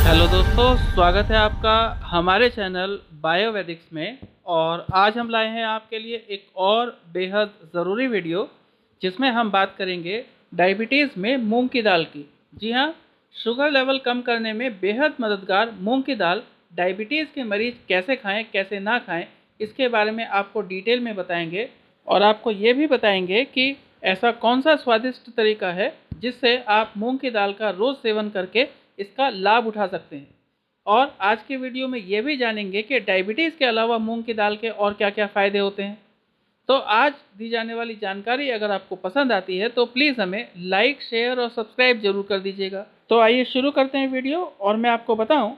Hello दोस्तों, स्वागत है आपका हमारे चैनल बायोवैदिक्स में। और आज हम लाए हैं आपके लिए एक और बेहद ज़रूरी वीडियो जिसमें हम बात करेंगे डायबिटीज़ में मूंग की दाल की। जी हाँ, शुगर लेवल कम करने में बेहद मददगार मूंग की दाल डायबिटीज़ के मरीज़ कैसे खाएं कैसे ना खाएं, इसके बारे में आपको डिटेल में बताएंगे। और आपको ये भी बताएंगे कि ऐसा कौन सा स्वादिष्ट तरीका है जिससे आप मूंग की दाल का रोज़ सेवन करके इसका लाभ उठा सकते हैं। और आज के वीडियो में ये भी जानेंगे कि डायबिटीज़ के अलावा मूंग की दाल के और क्या क्या फ़ायदे होते हैं। तो आज दी जाने वाली जानकारी अगर आपको पसंद आती है तो प्लीज़ हमें लाइक, शेयर और सब्सक्राइब जरूर कर दीजिएगा। तो आइए शुरू करते हैं वीडियो। और मैं आपको बताऊं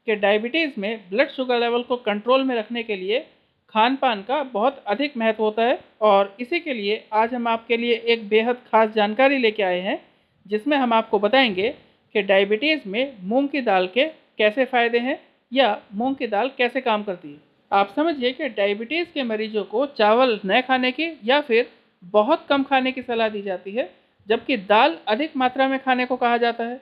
कि डायबिटीज़ में ब्लड शुगर लेवल को कंट्रोल में रखने के लिए खान पान का बहुत अधिक महत्व होता है। और इसी के लिए आज हम आपके लिए एक बेहद खास जानकारी लेके आए हैं जिसमें हम आपको बताएंगे कि डायबिटीज़ में मूंग की दाल के कैसे फ़ायदे हैं या मूंग की दाल कैसे काम करती है। आप समझिए कि डायबिटीज़ के मरीजों को चावल न खाने की या फिर बहुत कम खाने की सलाह दी जाती है, जबकि दाल अधिक मात्रा में खाने को कहा जाता है।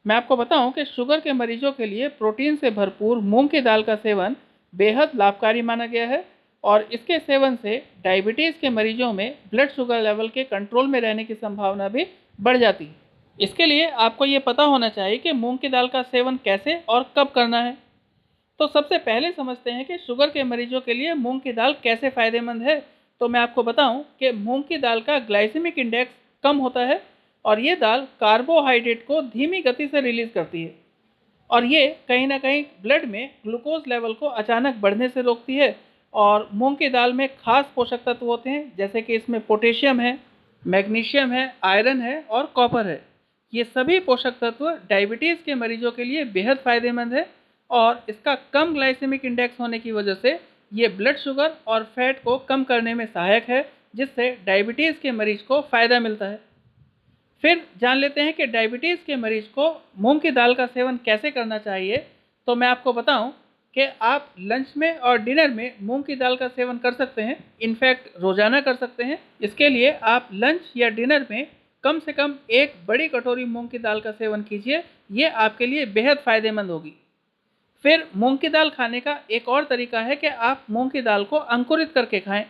मैं आपको बताऊं कि शुगर के मरीजों के लिए प्रोटीन से भरपूर मूंग की दाल का सेवन बेहद लाभकारी माना गया है। और इसके सेवन से डायबिटीज़ के मरीजों में ब्लड शुगर लेवल के कंट्रोल में रहने की संभावना भी बढ़ जाती है। इसके लिए आपको ये पता होना चाहिए कि मूंग की दाल का सेवन कैसे और कब करना है। तो सबसे पहले समझते हैं कि शुगर के मरीजों के लिए मूंग की दाल कैसे फ़ायदेमंद है। तो मैं आपको बताऊं कि मूंग की दाल का ग्लाइसेमिक इंडेक्स कम होता है और ये दाल कार्बोहाइड्रेट को धीमी गति से रिलीज़ करती है। और ये कहीं ना कहीं ब्लड में ग्लूकोज लेवल को अचानक बढ़ने से रोकती है। और मूंग की दाल में खास पोषक तत्व होते हैं जैसे कि इसमें पोटेशियम है, मैग्नीशियम है, आयरन है और कॉपर है। ये सभी पोषक तत्व डायबिटीज़ के मरीजों के लिए बेहद फ़ायदेमंद है। और इसका कम ग्लाइसेमिक इंडेक्स होने की वजह से ये ब्लड शुगर और फैट को कम करने में सहायक है, जिससे डायबिटीज़ के मरीज को फ़ायदा मिलता है। फिर जान लेते हैं कि डायबिटीज़ के मरीज को मूंग की दाल का सेवन कैसे करना चाहिए। तो मैं आपको बताऊं कि आप लंच में और डिनर में मूंग की दाल का सेवन कर सकते हैं, इनफैक्ट रोज़ाना कर सकते हैं। इसके लिए आप लंच या डिनर में कम से कम एक बड़ी कटोरी मूंग की दाल का सेवन कीजिए, ये आपके लिए बेहद फ़ायदेमंद होगी। फिर मूंग की दाल खाने का एक और तरीका है कि आप मूंग की दाल को अंकुरित करके खाएं।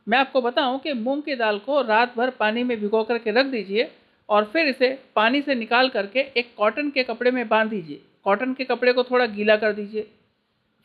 मैं आपको बताऊं कि मूंग की दाल को रात भर पानी में भिगो करके रख दीजिए और फिर इसे पानी से निकाल करके एक कॉटन के कपड़े में बांध दीजिए। कॉटन के कपड़े को थोड़ा गीला कर दीजिए।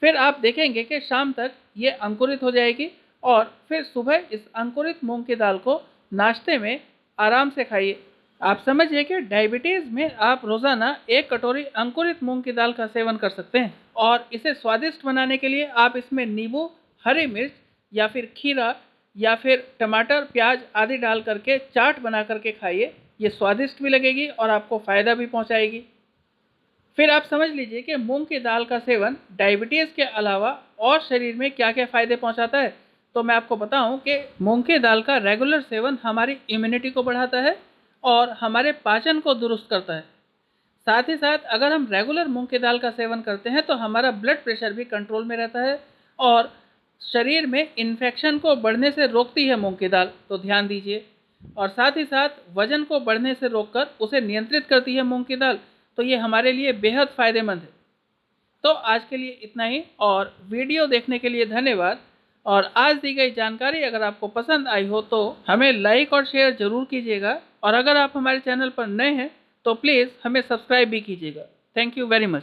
फिर आप देखेंगे कि शाम तक ये अंकुरित हो जाएगी और फिर सुबह इस अंकुरित मूंग की दाल को नाश्ते में आराम से खाइए। आप समझिए कि डायबिटीज़ में आप रोज़ाना एक कटोरी अंकुरित मूंग की दाल का सेवन कर सकते हैं। और इसे स्वादिष्ट बनाने के लिए आप इसमें नींबू, हरी मिर्च या फिर खीरा या फिर टमाटर, प्याज आदि डाल करके चाट बना करके खाइए। ये स्वादिष्ट भी लगेगी और आपको फ़ायदा भी पहुंचाएगी। फिर आप समझ लीजिए कि मूंग की दाल का सेवन डायबिटीज़ के अलावा और शरीर में क्या क्या फ़ायदे पहुंचाता है। तो मैं आपको बताऊं कि मूंग की दाल का रेगुलर सेवन हमारी इम्यूनिटी को बढ़ाता है और हमारे पाचन को दुरुस्त करता है। साथ ही साथ अगर हम रेगुलर मूंग की दाल का सेवन करते हैं तो हमारा ब्लड प्रेशर भी कंट्रोल में रहता है और शरीर में इन्फेक्शन को बढ़ने से रोकती है मूंग की दाल, तो ध्यान दीजिए। और साथ ही साथ वजन को बढ़ने से रोककर उसे नियंत्रित करती है मूंग की दाल, तो ये हमारे लिए बेहद फ़ायदेमंद है। तो आज के लिए इतना ही और वीडियो देखने के लिए धन्यवाद। और आज दी गई जानकारी अगर आपको पसंद आई हो तो हमें लाइक और शेयर ज़रूर कीजिएगा। और अगर आप हमारे चैनल पर नए हैं तो प्लीज़ हमें सब्सक्राइब भी कीजिएगा। Thank you very much.